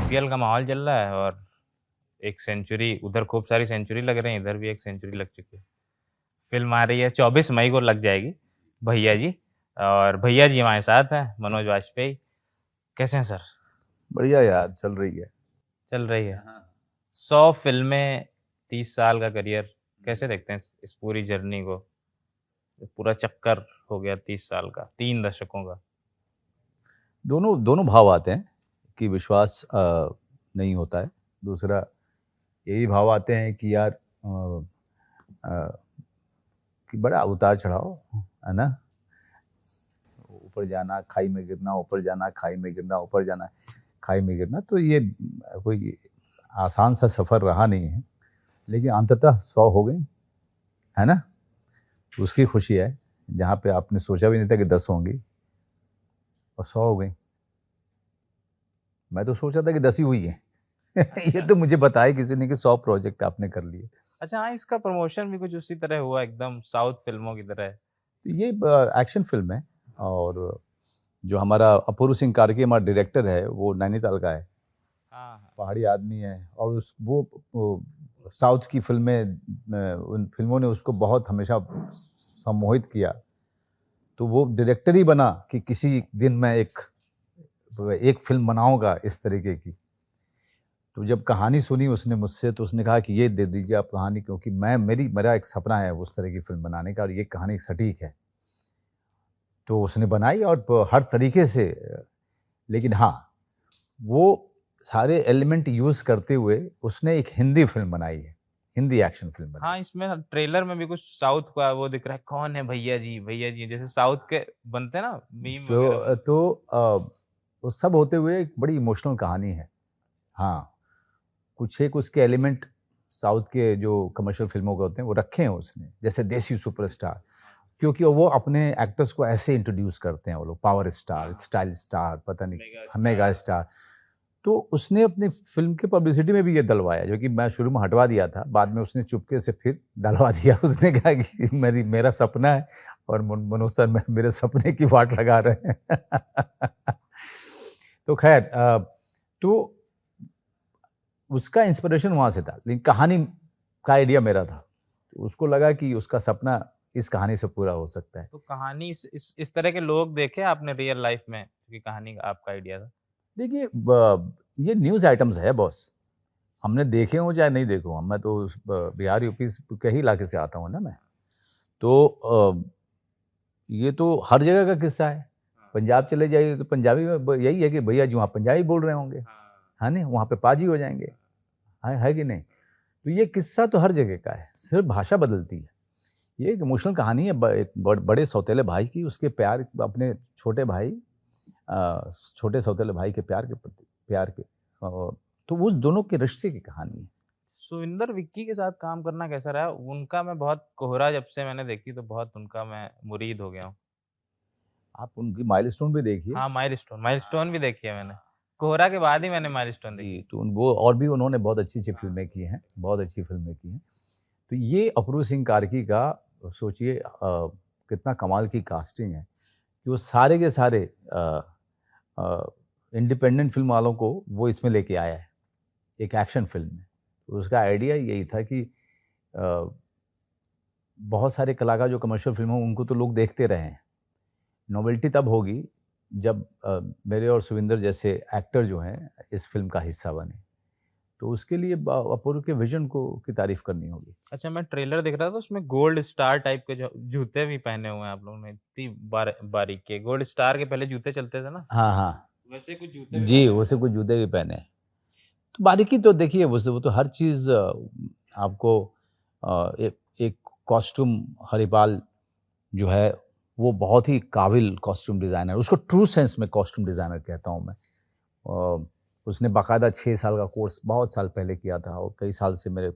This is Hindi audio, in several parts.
आईपीएल का माहौल चल रहा है और एक सेंचुरी उधर, खूब सारी सेंचुरी लग रही है, इधर भी एक सेंचुरी लग चुकी है। फ़िल्म आ रही है 24 मई को लग जाएगी, भैया जी। और भैया जी हमारे साथ हैं, मनोज वाजपेयी। कैसे हैं सर? बढ़िया यार, चल रही है। चल रही है। हाँ। 100 फ़िल्में, 30 साल का करियर, कैसे देखते हैं इस पूरी जर्नी को? पूरा चक्कर हो गया 30 साल का, 3 दशकों का। दोनों दोनों भाव आते हैं कि विश्वास नहीं होता है। दूसरा यही भाव आते हैं कि यार अ, कि बड़ा उतार चढ़ाव है ना। ऊपर जाना, खाई में गिरना, ऊपर जाना, खाई में गिरना, ऊपर जाना, खाई में गिरना। तो ये कोई आसान सा सफ़र रहा नहीं है, लेकिन अंततः 100 हो गई, है ना। तो उसकी खुशी है, जहाँ पे आपने सोचा भी नहीं था कि 10 होंगी और 100 हो गई। मैं तो सोचा था कि 10 ही हुई है। ये अच्छा। तो मुझे बताया किसी ने कि 100 प्रोजेक्ट आपने कर लिए। अच्छा, हाँ, इसका प्रमोशन भी कुछ उसी तरह हुआ, एकदम साउथ फ़िल्मों की तरह। तो ये एक्शन फिल्म है, और जो हमारा अपूर्व सिंह कार्की हमारा डायरेक्टर है, वो नैनीताल का है, हाँ, हाँ। पहाड़ी आदमी है। और वो साउथ की फिल्में, उन फिल्मों ने उसको बहुत हमेशा सम्मोहित किया। तो वो डायरेक्टर ही बना कि किसी दिन मैं एक फिल्म बनाऊंगा इस तरीके की। तो जब कहानी सुनी उसने मुझसे, तो उसने कहा कि ये दे दीजिए आप कहानी, क्योंकि मेरा एक सपना है उस तरह की फिल्म बनाने का, और ये कहानी सटीक है। तो उसने बनाई, और हर तरीके से। लेकिन हाँ, वो सारे एलिमेंट यूज़ करते हुए उसने एक हिंदी फिल्म बनाई है, हिंदी एक्शन फिल्म बनाई हाँ, है। इसमें ट्रेलर में भी कुछ साउथ का वो दिख रहा है, कौन है भैया जी, भैया जी, जैसे साउथ के बनते हैं ना मीम वगैरह तो बनते हैं। वो सब होते हुए एक बड़ी इमोशनल कहानी है। हाँ, कुछ एक उसके एलिमेंट साउथ के जो कमर्शियल फिल्मों के होते हैं वो रखे हैं उसने, जैसे देसी सुपरस्टार। क्योंकि वो अपने एक्टर्स को ऐसे इंट्रोड्यूस करते हैं, वो लोग पावर हाँ, स्टार, हाँ। स्टाइल स्टार, पता नहीं, मेगा मेगा स्टार। स्टार। तो उसने अपनी फिल्म की पब्लिसिटी में भी ये डलवाया, जो कि मैं शुरू में हटवा दिया था, बाद में उसने चुपके से फिर डलवा दिया। उसने कहा कि मेरा सपना है, और मनोज सर मेरे सपने की वाट लगा रहे हैं। तो खैर, तो उसका इंस्पिरेशन वहाँ से था, लेकिन कहानी का आइडिया मेरा था। तो उसको लगा कि उसका सपना इस कहानी से पूरा हो सकता है। तो कहानी इस तरह के लोग देखे आपने रियल लाइफ में, क्योंकि कहानी का आपका आइडिया था? देखिए, ये न्यूज़ आइटम्स है बॉस। हमने देखे हों चाहे नहीं देखे हों, मैं तो बिहार यूपी के ही इलाके से आता हूँ ना मैं। तो ये तो हर जगह का किस्सा है। हाँ, पंजाब चले जाइए तो पंजाबी में यही है कि भैया जी वहाँ पंजाबी बोल रहे होंगे, हाँ, है नहीं, वहाँ पे पाजी हो जाएंगे। है कि नहीं। तो ये किस्सा तो हर जगह का है, सिर्फ भाषा बदलती है। ये एक इमोशनल कहानी है, एक बड़े सौतेले भाई की, उसके प्यार, अपने छोटे भाई, छोटे सौतेले भाई के प्यार के प्रति, प्यार के, तो उस दोनों के रिश्ते की कहानी है। सुविंदर विक्की के साथ काम करना कैसा रहा? उनका मैं बहुत, कोहरा जब से मैंने देखी तो बहुत उनका मैं मुरीद हो गया हूँ। आप उनकी माइलस्टोन भी देखिए। हाँ, माइलस्टोन, माइलस्टोन भी देखी है मैंने। कोहरा के बाद ही मैंने माइलस्टोन देखी। जी, तो वो और भी उन्होंने बहुत अच्छी-अच्छी फ़िल्में की हैं, बहुत अच्छी फ़िल्में की हैं। तो ये अपूर्व सिंह कार्की का, सोचिए कितना कमाल की कास्टिंग है कि वो सारे के सारे अ, इंडिपेंडेंट फ़िल्म वालों को वो इसमें लेके आया है, एक एक्शन फ़िल्म में। तो उसका आइडिया यही था कि अ, बहुत सारे कलाकार जो कमर्शियल फ़िल्म हो, उनको तो लोग देखते रहे हैं। नॉवेल्टी तब होगी जब मेरे और सुविंदर जैसे एक्टर जो हैं, इस फ़िल्म का हिस्सा बने। तो उसके लिए अपूर्व के विज़न को की तारीफ़ करनी होगी। अच्छा, मैं ट्रेलर देख रहा था, उसमें गोल्ड स्टार टाइप के जो जूते भी पहने हुए हैं आप लोगों ने, इतनी बारीक के गोल्ड स्टार के पहले जूते चलते थे ना, हाँ, हाँ। वैसे कुछ जूते भी जी, पहने हुए वैसे हैं। कुछ जूते भी पहने हैं। तो बारीकी तो देखिए, वो तो हर चीज़ आपको, एक एक कॉस्ट्यूम, हरिपाल जो है, वो बहुत ही काबिल कॉस्ट्यूम डिज़ाइनर, उसको ट्रू सेंस में कॉस्ट्यूम डिज़ाइनर कहता हूँ मैं। उसने बाकायदा 6 साल का कोर्स बहुत साल पहले किया था, और कई साल से मेरे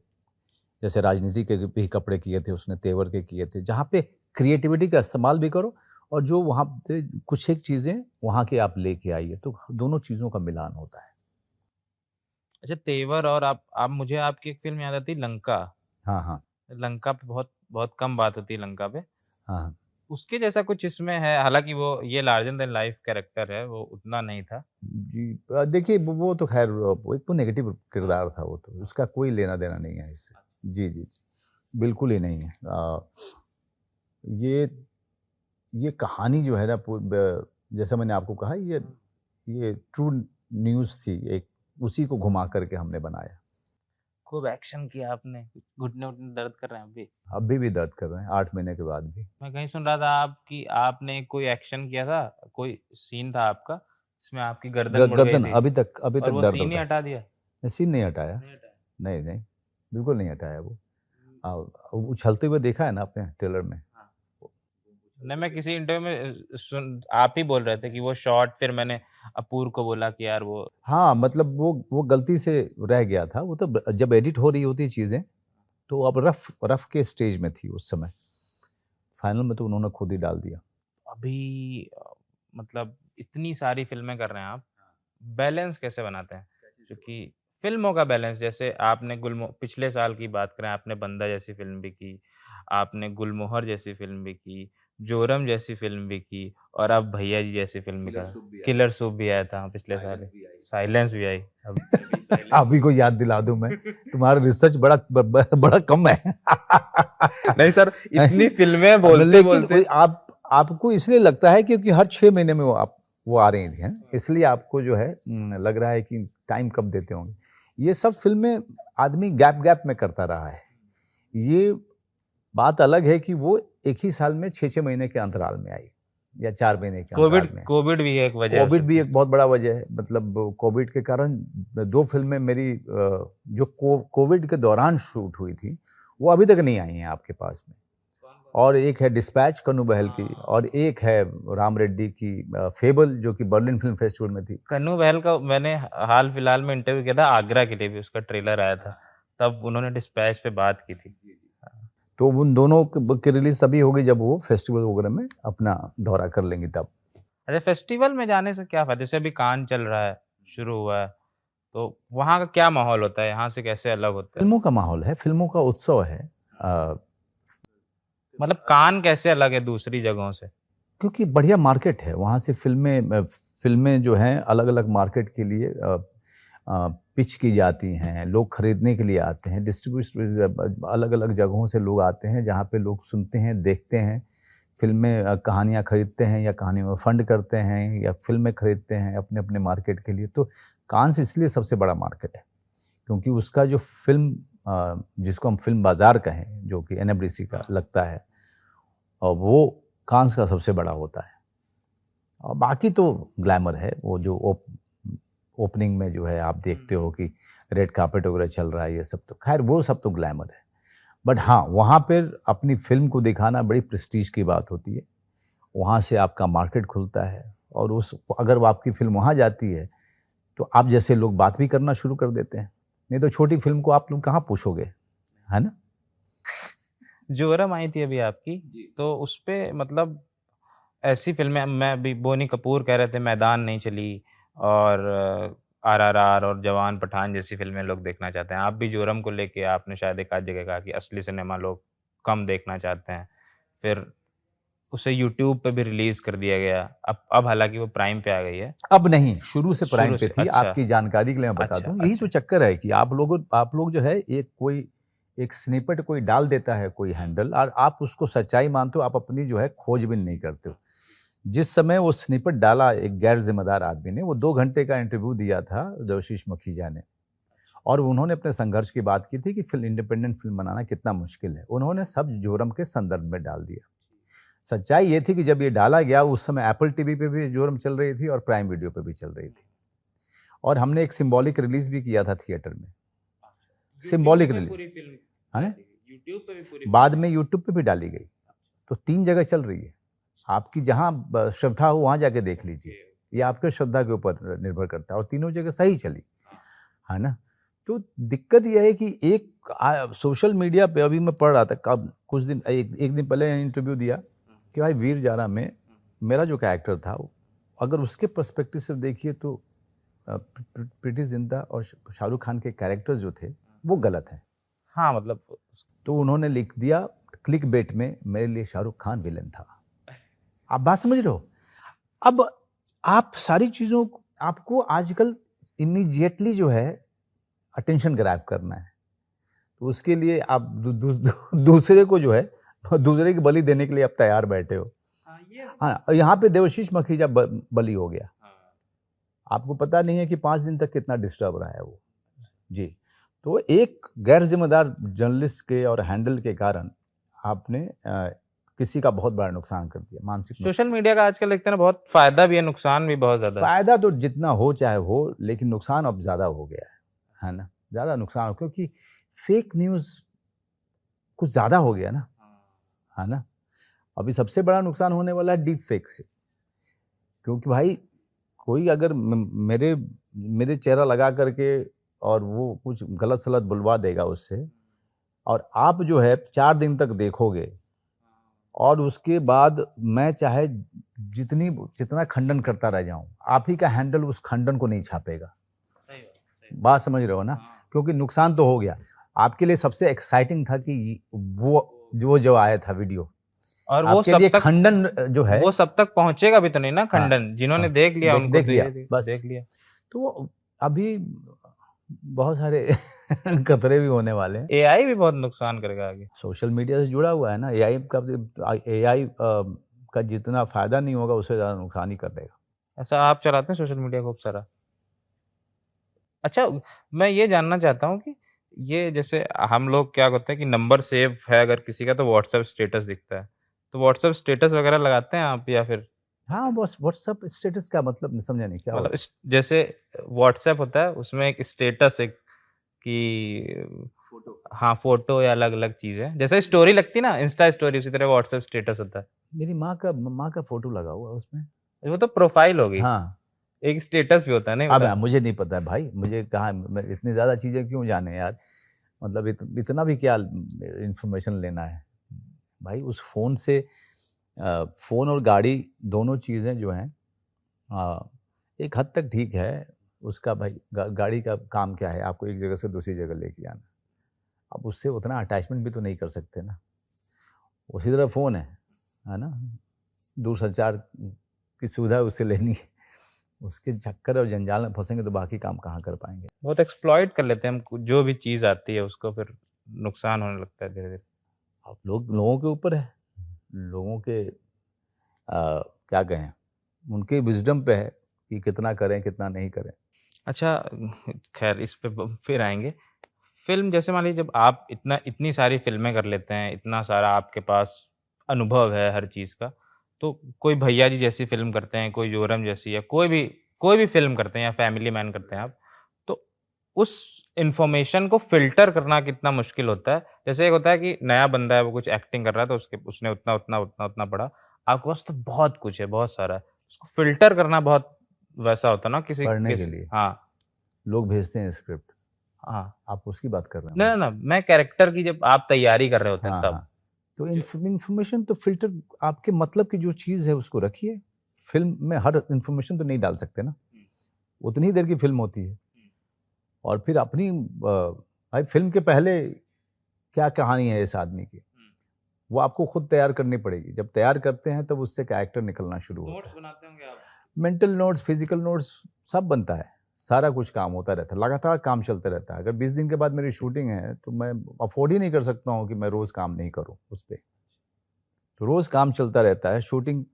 जैसे राजनीति के भी कपड़े किए थे उसने, तेवर के किए थे, जहाँ पे क्रिएटिविटी का इस्तेमाल भी करो, और जो वहाँ पे कुछ एक चीज़ें वहाँ की आप लेके आइए, तो दोनों चीज़ों का मिलान होता है। अच्छा, तेवर, और आप मुझे आपकी एक फ़िल्म याद आती है, लंका। हाँ, हाँ। लंका पे बहुत बहुत कम बात होती है लंका पे। हाँ, हाँ। उसके जैसा कुछ इसमें है, हालाँकि वो ये लार्जर देन लाइफ कैरेक्टर है, वो उतना नहीं था। जी देखिए वो तो ख़ैर वो एक तो नेगेटिव किरदार था वो तो, उसका कोई लेना-देना नहीं है इससे। जी, जी, जी। बिल्कुल ही नहीं है। ये ये कहानी जो है ना जैसा मैंने आपको कहा ये ट्रू न्यूज़ थी एक, उसी को घुमा कर के हमने बनाया। खूब एक्शन किया आपने, घुटने-वुटने दर्द कर रहे हैं अभी? अभी भी दर्द कर रहे हैं 8 महीने के बाद भी। मैं कहीं सुन रहा था आपकी आपने कोई एक्शन किया था, कोई सीन था आपका, जिसमें आपकी गर्दन मुड़ गई गर्दन थी अभी और तक वो दर्द सीन ही होता है। हटा दिया? सीन नहीं हटाया। नहीं हटाया। नहीं, नहीं, बिल्कुल नहीं हटाया वो। उछलते हुए देखा है ना आपने ट्रेलर में? हाँ। नहीं, मैं किसी इंटरव्यू में सुन आप ही बोल रहे थे कि वो शॉट फिर मैंने अपूर्व को बोला कि यार वो हाँ, मतलब वो गलती से रह गया था। वो तो जब एडिट हो रही होती चीज़ें, तो अब रफ़ रफ़ के स्टेज में थी उस समय। फाइनल में तो उन्होंने खुद ही डाल दिया। अभी मतलब इतनी सारी फ़िल्में कर रहे हैं आप, बैलेंस कैसे बनाते हैं? क्योंकि फ़िल्मों का बैलेंस जैसे आपने पिछले साल की बात करें आपने बंदा जैसी फ़िल्म भी की, आपने गुलमोहर जैसी फ़िल्म भी की, जोरम जैसी फ़िल्म भी की और अब भैया जी जैसी फ़िल्म भी कर किलर सूप भी आया था पिछले साल ही, साइलेंस भी आई। अब आप ही को याद दिला दूँ मैं, तुम्हारा रिसर्च बड़ा कम है। नहीं सर, इतनी फ़िल्में लेकिन बोलते-बोलते आपको इसलिए लगता है क्योंकि हर 6 महीने में वो आ रही थी, हैं? इसलिए आपको जो है लग रहा है कि टाइम कब देते होंगे। ये सब फ़िल्में आदमी गैप-गैप में करता रहा है। ये बात अलग है कि वो एक ही साल में 6-6 महीने के अंतराल में आई या 4 महीने के अंतराल में। कोविड भी एक वजह हो कोविड भी सकती है। एक बहुत बड़ा वजह है। मतलब कोविड के कारण 2 फ़िल्में मेरी जो कोविड के दौरान शूट हुई थी, वो अभी तक नहीं आई हैं आपके पास में। और एक है डिस्पैच कन्नू बहल की और एक है राम रेड्डी की फेबल जो कि बर्लिन फ़िल्म फेस्टिवल में थी। कन्नू बहल का मैंने हाल-फिलहाल में इंटरव्यू किया था आगरा के लिए भी उसका ट्रेलर आया था, तब उन्होंने डिस्पैच पे बात की थी। हाँ। तो उन दोनों की रिलीज़ तभी होगी जब वो फेस्टिवल वगैरह में अपना दौरा कर लेंगी तब। अच्छा फेस्टिवल में जाने से क्या फ़ायदा? जैसे अभी कान चल रहा है, शुरू हुआ है, तो वहाँ का क्या माहौल होता है? यहाँ से कैसे अलग होता है? फ़िल्मों का माहौल है, फ़िल्मों का उत्सव है। अ, मतलब कान कैसे अलग है दूसरी जगहों से? क्योंकि बढ़िया मार्केट है, वहाँ से फ़िल्में जो हैं अलग-अलग मार्केट के लिए पिच की जाती हैं, लोग खरीदने के लिए आते हैं, अलग-अलग जगहों से लोग आते हैं, जहाँ पे लोग सुनते हैं, देखते हैं, फ़िल्में कहानियाँ खरीदते हैं या कहानियों में फंड करते हैं या फ़िल्में खरीदते हैं अपने-अपने मार्केट के लिए। तो कांस इसलिए सबसे बड़ा मार्केट है, क्योंकि उसका जो फ़िल्म जिसको हम फ़िल्म बाज़ार कहें, जो कि एनएफडीसी का लगता है और वो कांस का सबसे बड़ा होता है। और बाकी तो ग्लैमर है, वो जो ओपनिंग में जो है आप देखते हो कि रेड कार्पेट वगैरह चल रहा है, ये सब तो खैर वो सब तो ग्लैमर है। बट हाँ, वहाँ पर अपनी फ़िल्म को दिखाना बड़ी प्रेस्टीज की बात होती है। वहाँ से आपका मार्केट खुलता है और अगर वो आपकी फ़िल्म वहाँ जाती है, तो आप जैसे लोग बात भी करना शुरू कर देते हैं। नहीं तो छोटी फ़िल्म को आप लोग कहाँ पूछोगे, है ना? जोरम आई थी अभी आपकी, तो उसपे मतलब ऐसी फ़िल्में मैं अभी बोनी कपूर कह रहे थे मैदान नहीं चली और आरआरआर और जवान पठान जैसी फ़िल्में लोग देखना चाहते हैं। आप भी जोरम को लेके आपने शायद एक आध जगह कहा कि असली सिनेमा लोग कम देखना चाहते हैं। फिर उसे यूट्यूब पे भी रिलीज़ कर दिया गया। अब हालाँकि वो प्राइम पे आ गई है। अब नहीं, शुरू से प्राइम शुरू पे से थी। अच्छा, आपकी जानकारी के लिए मैं बता अच्छा, दूँ, यही तो अच्छा। चक्कर है कि आप लोग जो है एक स्निपेट कोई डाल देता है कोई हैंडल और आप उसको सच्चाई मानते हो, आप अपनी जो है खोजबीन नहीं करते हो। जिस समय वो स्निपेट डाला एक गैर ज़िम्मेदार आदमी ने, वो 2 घंटे का इंटरव्यू दिया था देवाशीष मखीजा ने और उन्होंने अपने संघर्ष की बात की थी कि इंडिपेंडेंट फ़िल्म बनाना कितना मुश्किल है। उन्होंने सब जोरम के संदर्भ में डाल दिया। सच्चाई ये थी कि जब ये डाला गया उस समय एप्पल टीवी पे भी जोरम चल रही थी और प्राइम वीडियो पे भी चल रही थी और हमने एक सिंबॉलिक रिलीज़ भी किया था थिएटर में। सिंबॉलिक रिलीज़, हैं? यूट्यूब पे भी पूरी बाद में यूट्यूब पे भी डाली गई। तो 3 जगह चल रही है। आपकी जहाँ श्रद्धा हो वहाँ जाके देख लीजिए। ये आपके श्रद्धा के ऊपर निर्भर करता है और तीनों जगह सही चली, है ना? तो दिक्कत ये है कि सोशल मीडिया पे अभी मैं पढ़ रहा था कब कुछ दिन एक दिन पहले इंटरव्यू दिया कि भाई वीर ज़ारा में मेरा जो कैरेक्टर था अगर उसके पर्सपेक्टिव से देखिए तो प्रीति जिंटा और शाहरुख खान के कैरेक्टर्स जो थे वो गलत हैं। हाँ, मतलब तो उन्होंने लिख दिया क्लिक बेट में मेरे लिए शाहरुख खान विलन था। आप बात समझ रहे हो? अब आप सारी चीज़ों आपको आजकल इमीडिएटली जो है अटेंशन ग्रैब करना है, तो उसके लिए आप दूसरे को जो है दूसरे की बलि देने के लिए आप तैयार बैठे हो। हाँ, यहाँ पे देवाशीष मखीजा बलि हो गया। आपको पता नहीं है कि 5 दिन तक कितना डिस्टर्ब रहा है वो। जी, तो एक गैर जिम्मेदार जर्नलिस्ट के और हैंडल के कारण आपने किसी का बहुत बड़ा नुकसान कर दिया, मानसिक सोशल मीडिया का आजकल देखते हैं ना, बहुत फायदा भी है, नुकसान भी बहुत ज्यादा है। फायदा तो जितना हो चाहे हो, लेकिन नुकसान अब ज्यादा हो गया है ना, ज्यादा नुकसान हो, क्योंकि फेक न्यूज कुछ ज्यादा हो गया ना, है ना। अभी सबसे बड़ा नुकसान होने वाला है डीप फेक से, क्योंकि भाई कोई अगर मेरे मेरे चेहरा लगा करके और वो कुछ गलत सलत बुलवा देगा उससे, और आप जो है 4 दिन तक देखोगे, और उसके बाद मैं चाहे जितना खंडन करता रह जाऊं, आप ही का हैंडल उस खंडन को नहीं छापेगा। बात समझ रहे हो ना? क्योंकि नुकसान तो हो गया। आपके लिए सबसे एक्साइटिंग था कि वो जो आया था वीडियो, और वो आपके सब लिए तक खंडन जो है वो सब तक पहुंचेगा भी तो नहीं ना खंडन, जिन्होंने देख लिया उनको देख लिया, बस देख लिया। तो अभी बहुत सारे खतरे भी होने वाले हैं। एआई भी बहुत नुकसान करेगा आगे। सोशल मीडिया से जुड़ा हुआ है ना, एआई का जितना फायदा नहीं होगा उससे ज़्यादा नुकसान ही कर देगा। ऐसा आप चलाते हैं सोशल मीडिया खूब सारा? अच्छा, मैं ये जानना चाहता हूँ कि ये जैसे हम लोग क्या करते हैं कि नंबर सेव है अगर किसी का, तो व्हाट्सएप स्टेटस दिखता है, तो व्हाट्सएप स्टेटस वगैरह लगाते हैं आप, या फिर हाँ, बस व्हाट्सएप स्टेटस का मतलब समझा नहीं, क्या मतलब होता जैसे व्हाट्सएप होता है उसमें एक स्टेटस, एक कि हाँ फोटो या अलग अलग चीजें, जैसे स्टोरी लगती ना इंस्टा स्टोरी, उसी तरह व्हाट्सएप स्टेटस होता है। है? मेरी माँ का फोटो लगा हुआ है उसमें। वो तो प्रोफाइल होगी, हाँ, एक स्टेटस भी होता है, नहीं अब पता? मुझे नहीं पता है भाई, मुझे कहाँ, मैं इतनी ज़्यादा चीज़ें क्यों जाने यार, मतलब इतना भी क्या इंफॉर्मेशन लेना है भाई उस फ़ोन से। फ़ोन और गाड़ी दोनों चीज़ें जो हैं, एक हद तक ठीक है। उसका भाई गाड़ी का काम क्या है, आपको एक जगह से दूसरी जगह लेके जाना। अब उससे उतना अटैचमेंट भी तो नहीं कर सकते ना। उसी तरह फ़ोन है ना, दूरसंचार की सुविधा उससे लेनी है, उसके चक्कर और जंजाल में फंसेंगे तो बाकी काम कहाँ कर पाएंगे। बहुत एक्सप्लॉइट कर लेते हैं हम, जो भी चीज़ आती है उसको फिर नुकसान होने लगता है धीरे धीरे। अब लोगों के ऊपर है, लोगों के क्या कहें, उनके विजडम पे है कि कितना करें कितना नहीं करें। अच्छा, खैर इस पे फिर आएंगे। फिल्म जैसे मान लीजिए, जब आप इतनी सारी फिल्में कर लेते हैं, इतना सारा आपके पास अनुभव है हर चीज़ का, तो कोई भैया जी जैसी फिल्म करते हैं, कोई जोरम जैसी, या कोई भी फिल्म करते हैं, या फैमिली मैन करते हैं आप, तो उस इंफॉर्मेशन को फ़िल्टर करना कितना मुश्किल होता है? जैसे एक होता है कि नया बंदा है, वो कुछ एक्टिंग कर रहा है, तो उसने उतना पढ़ा, आपके पास तो बहुत कुछ है, बहुत सारा है। उसको फ़िल्टर करना बहुत वैसा होता है ना पढ़ने के लिए हाँ, लोग भेजते हैं स्क्रिप्ट, हाँ। आप उसकी बात कर रहे हैं? ना, ना, मैं कैरेक्टर की जब आप तैयारी कर रहे होते हैं हाँ तब। हाँ, तो इन्फॉर्मेशन तो फिल्टर, आपके मतलब की जो चीज़ है उसको रखिए। फिल्म में हर इन्फॉर्मेशन तो नहीं डाल सकते ना, उतनी ही देर की फिल्म होती है। और फिर अपनी भाई फिल्म के पहले क्या कहानी है इस आदमी की, वो आपको खुद तैयार करनी पड़ेगी। जब तैयार करते हैं तब उससे कैरेक्टर निकलना शुरू होता है। बनाते होंगे आप? मेंटल नोट्स, फिजिकल नोट्स सब बनता है, सारा कुछ काम होता रहता है, लगातार काम चलता रहता है। अगर 20 दिन के बाद मेरी शूटिंग है तो मैं अफोर्ड ही नहीं कर सकता हूँ कि मैं रोज़ काम नहीं करूँ उस पर। तो रोज़ काम चलता रहता है, शूटिंग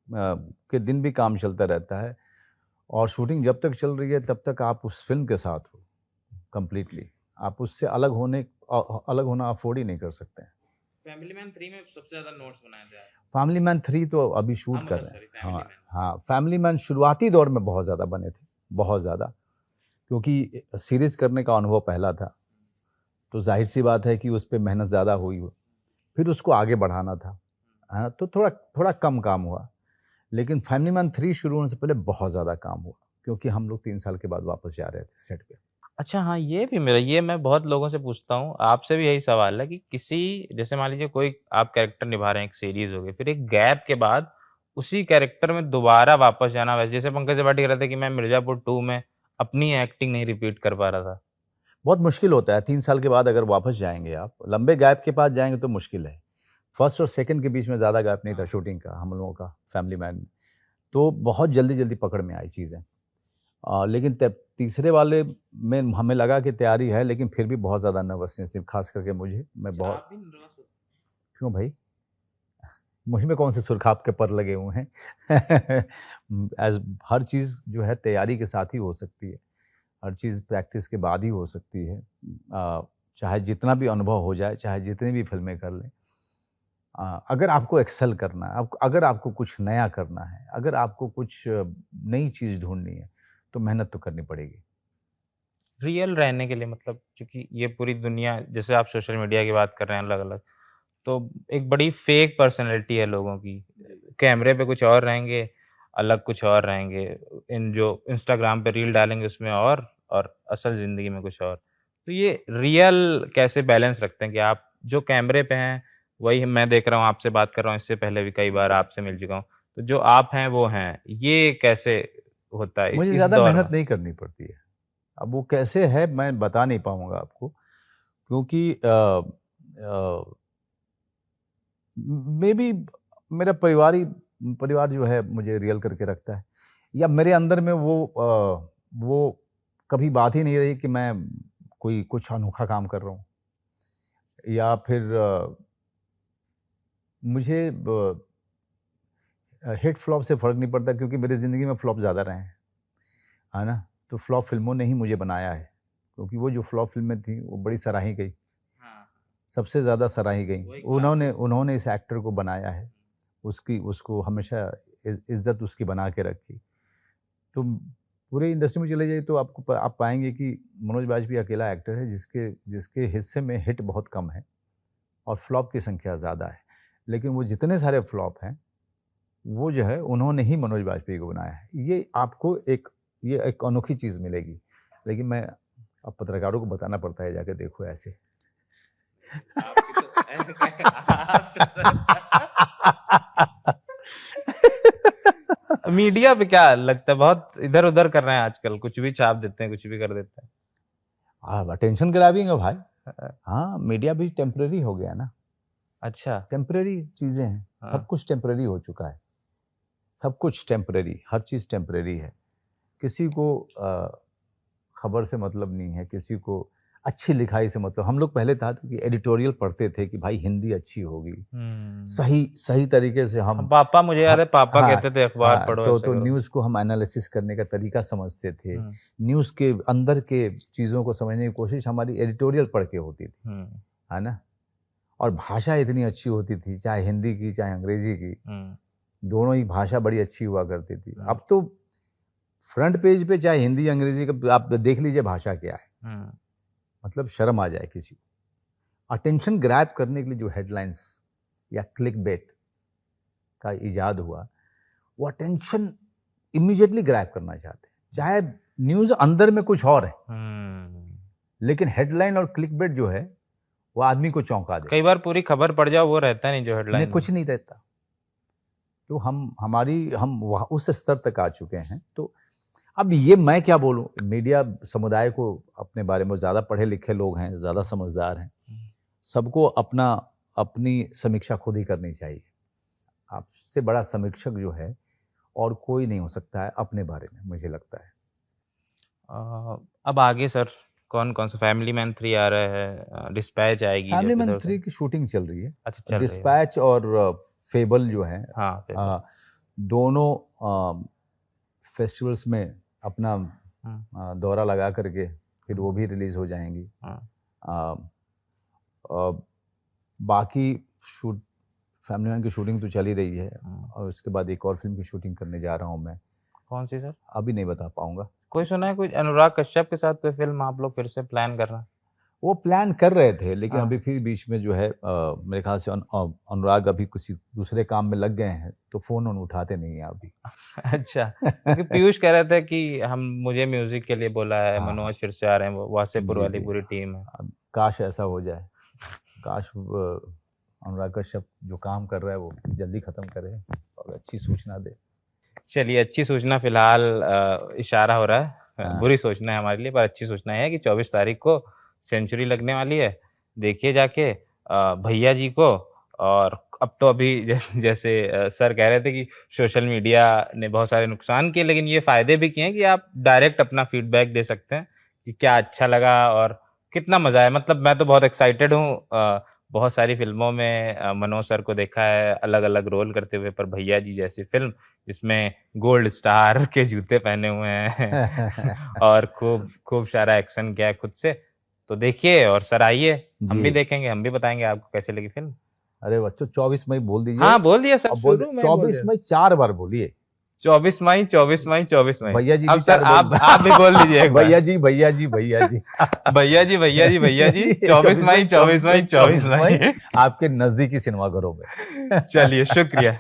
के दिन भी काम चलता रहता है, और शूटिंग जब तक चल रही है तब तक आप उस फिल्म के साथ हो कंप्लीटली। आप उससे अलग होना अफोर्ड ही नहीं कर सकते हैं। फैमिली मैन 3 में सबसे ज़्यादा नोट्स बनाए थे आप? फैमिली मैन 3 तो अभी शूट कर रहे हैं। हाँ हाँ, फैमिली मैन शुरुआती दौर में बहुत ज़्यादा बने थे, बहुत ज़्यादा, क्योंकि सीरीज़ करने का अनुभव पहला था, तो जाहिर सी बात है कि उस पर मेहनत ज़्यादा हुई हो, फिर उसको आगे बढ़ाना था, है ना, तो थोड़ा कम काम हुआ। लेकिन फैमिली मैन 3 शुरू होने से पहले बहुत ज़्यादा काम हुआ, क्योंकि हम लोग 3 साल के बाद वापस जा रहे थे सेट पे। अच्छा हाँ, ये मैं बहुत लोगों से पूछता हूँ, आपसे भी यही सवाल है कि किसी जैसे मान लीजिए कोई आप कैरेक्टर निभा रहे हैं, एक सीरीज़ हो गई, फिर एक गैप के बाद उसी कैरेक्टर में दोबारा वापस जाना, वैसे जैसे पंकज त्रिपाठी कह रहे थे कि मैं मिर्ज़ापुर 2 में अपनी एक्टिंग नहीं रिपीट कर पा रहा था। बहुत मुश्किल होता है 3 साल के बाद अगर वापस जाएँगे आप, लंबे गैप के बाद जाएँगे तो मुश्किल है। फर्स्ट और सेकंड के बीच में ज़्यादा गैप नहीं था शूटिंग का हम लोगों का फैमिली मैन में, तो बहुत जल्दी जल्दी पकड़ में आई चीज़ें। लेकिन तीसरे वाले में हमें लगा कि तैयारी है, लेकिन फिर भी बहुत ज़्यादा नर्वसनेस थी, खास करके मुझे। मैं बहुत, क्यों भाई, मुझ में कौन से सुरखाब के पर लगे हुए हैं? एज हर चीज़ जो है तैयारी के साथ ही हो सकती है, हर चीज़ प्रैक्टिस के बाद ही हो सकती है। चाहे जितना भी अनुभव हो जाए, चाहे जितनी भी फिल्में कर लें, अगर आपको एक्सेल करना है, अगर आपको कुछ नया करना है, अगर आपको कुछ नई चीज़ ढूंढनी है, तो मेहनत तो करनी पड़ेगी। रियल रहने के लिए, मतलब क्योंकि ये पूरी दुनिया, जैसे आप सोशल मीडिया की बात कर रहे हैं अलग अलग, तो एक बड़ी फेक पर्सनैलिटी है लोगों की। कैमरे पे कुछ और रहेंगे, अलग कुछ और रहेंगे। इन जो इंस्टाग्राम पे रील डालेंगे उसमें और असल ज़िंदगी में कुछ और। तो ये रियल कैसे बैलेंस रखते हैं कि आप जो कैमरे पे हैं वही मैं देख रहा हूँ, आपसे बात कर रहा हूँ, इससे पहले भी कई बार आपसे मिल चुका हूँ। तो जो आप हैं वो हैं, ये कैसे होता है मुझे इस ज़्यादा दौर मेहनत में? नहीं करनी पड़ती है। अब वो कैसे है मैं बता नहीं पाऊँगा आपको, क्योंकि मेबी मेरा परिवार जो है मुझे रियल करके रखता है, या मेरे अंदर में वो कभी बात ही नहीं रही कि मैं कोई कुछ अनोखा काम कर रहा हूँ, या फिर मुझे हिट फ्लॉप से फ़र्क नहीं पड़ता, क्योंकि मेरी ज़िंदगी में फ्लॉप ज़्यादा रहे हैं, है ना? तो फ्लॉप फ़िल्मों ने ही मुझे बनाया है, क्योंकि वो जो फ्लॉप फ़िल्में थी वो बड़ी सराही गई, हाँ, सबसे ज़्यादा सराही गई। वही उन्होंने क्लासिक। उन्होंने इस एक्टर को बनाया है, उसको हमेशा इज़्ज़त उसकी बना के रखी। तो पूरे इंडस्ट्री में चले जाइए तो आप पाएँगे कि मनोज बाजपेयी अकेला एक्टर है जिसके जिसके हिस्से में हिट बहुत कम है और फ्लॉप की संख्या ज़्यादा है। लेकिन वो जितने सारे फ्लॉप हैं, वो जो है उन्होंने ही मनोज बाजपेयी को बनाया है। ये एक अनोखी चीज़ मिलेगी। लेकिन मैं अब पत्रकारों को बताना पड़ता है, जाके देखो ऐसे। आपकी तो आप तो सर मीडिया पे क्या लगता है, बहुत इधर-उधर कर रहे हैं आजकल, कुछ भी छाप देते हैं, कुछ भी कर देते हैं। अटेंशन ग्रैबिंग है भाई। अ, हाँ, मीडिया भी टेम्परेरी हो गया ना। अच्छा, टेम्परेरी चीज़ें हैं, हाँ। सब कुछ टेम्परेरी हो चुका है। सब कुछ टेम्परेरी, हर चीज़ टेम्परेरी है। किसी को खबर से मतलब नहीं है, किसी को अच्छी लिखाई से मतलब। हम लोग पहले था तो कि एडिटोरियल पढ़ते थे कि भाई हिंदी अच्छी होगी, हुँ। सही सही तरीके से हम पापा, मुझे याद ह है पापा हाँ, कहते थे अखबार हाँ, पढ़ो, ऐसे तो करो। न्यूज़ को हम एनालिसिस करने का तरीका समझते थे। हुँ, न्यूज़ के अंदर के चीज़ों को समझने की कोशिश हमारी एडिटोरियल पढ़ के होती थी, हुँ, है ना? और भाषा इतनी अच्छी होती थी, चाहे हिंदी की, चाहे अंग्रेज़ी की, हुँ, दोनों ही भाषा बड़ी अच्छी हुआ करती थी। हुँ, अब तो फ्रंट पेज पे चाहे हिंदी, अंग्रेज़ी का आप देख लीजिए भाषा क्या है, हुँ, मतलब शर्म आ जाए किसी को। अटेंशन ग्रैब करने के लिए जो हेडलाइंस या क्लिकबेट का इजाद हुआ, वो अटेंशन इमीडिएटली ग्रैब करना चाहते हैं। चाहे न्यूज़ अंदर में कुछ और है, हुँ। लेकिन हेडलाइन और क्लिकबेट जो है, वो आदमी को चौंका कई देता बार पूरी खबर पढ़ जाओ, वो रहता नहीं जो है। हेडलाइन इन्हें में। कुछ नहीं रहता। तो हम वहाँ उस स्तर तक आ चुके हैं। तो अब ये मैं क्या बोलूँ, मीडिया समुदाय को अपने बारे में, ज़्यादा पढ़े लिखे लोग हैं, ज़्यादा समझदार हैं, हुँ, सबको अपनी समीक्षा खुद ही करनी चाहिए। आपसे बड़ा समीक्षक जो है और कोई नहीं हो सकता है अपने बारे में, मुझे लगता है। अब आगे सर कौन-कौन सा, फैमिली मैन 3 आ रहा है, डिस्पैच आएगी फैमिली जब मैन इधर से। 3 की शूटिंग चल रही है। अच्छा, चल रही है। डिस्पैच और फेबल जो है, हाँ, फेबर। दोनों फेस्टिवल्स में अपना हुँ, दौरा लगा करके फिर हुँ, वो भी रिलीज़ हो जाएँगी। हाँ। अ, अ, बाकी शूट फैमिली मैन की शूटिंग तो चल ही रही है, हुँ। और उसके बाद एक और फ़िल्म की शूटिंग करने जा रहा हूँ मैं। कौन-सी सर? अभी नहीं बता पाऊँगा। कोई सुना है, कोई अनुराग कश्यप के साथ कोई फ़िल्म आप लोग फिर से प्लान कर रहे हैं? वो प्लान कर रहे थे, लेकिन हाँ। अभी फिर बीच में जो है मेरे ख़्याल से अनुराग अभी किसी दूसरे काम में लग गए हैं, तो फ़ोन-वोन उठाते नहीं हैं अभी। अच्छा, क्योंकि पीयूष कह रहे थे कि हम मुझे म्यूज़िक के लिए बोला है, हाँ, हाँ। मनोज फिर से आ रहे हैं, वो वासेपुर जी, वाली जी। पूरी टीम है। अब काश ऐसा हो जाए। काश अनुराग कश्यप जो काम कर रहा है वो जल्दी ख़त्म करे और अच्छी सूचना दे। चलिए, अच्छी सूचना फ़िलहाल इशारा हो रहा है। हाँ। बुरी सूचना है हमारे लिए, पर अच्छी सूचना है कि 24 तारीख को सेंचुरी लगने वाली है। देखिए जाके भैया जी को, और अब तो अभी जैसे सर कह रहे थे कि सोशल मीडिया ने बहुत सारे नुकसान किए, लेकिन ये फ़ायदे भी किए हैं कि आप डायरेक्ट अपना फीडबैक दे सकते हैं कि क्या अच्छा लगा और कितना मज़ा आया। मतलब मैं तो बहुत एक्साइटेड हूँ। बहुत सारी फ़िल्मों में मनोज सर को देखा है अलग-अलग रोल करते हुए, पर भैया जी जैसी फ़िल्म जिसमें गोल्ड स्टार के जूते पहने हुए हैं और खूब खूब सारा एक्शन किया है खुद से। तो देखिए और सर आइए, हम भी जी। देखेंगे, हम भी बताएँगे आपको कैसी लगी फ़िल्म। अरे बच्चों 24 मई बोल दीजिए। हाँ, बोल दिया सर, अब बोल शुरू में बोल 24 दिया। मई 4 बार बोलिए। 24 मई, 24 मई, 24 मई। भैया जी अब भी सर 4 बोल आप भी बोल दीजिए एक बार। भैया जी, भैया जी, भैया जी। भैया जी, भैया जी, भैया जी, 24 24 मई, मई, 24 मई, 24 मई मई। आपके नज़दीकी सिनेमाघरों में। चलिए, शुक्रिया।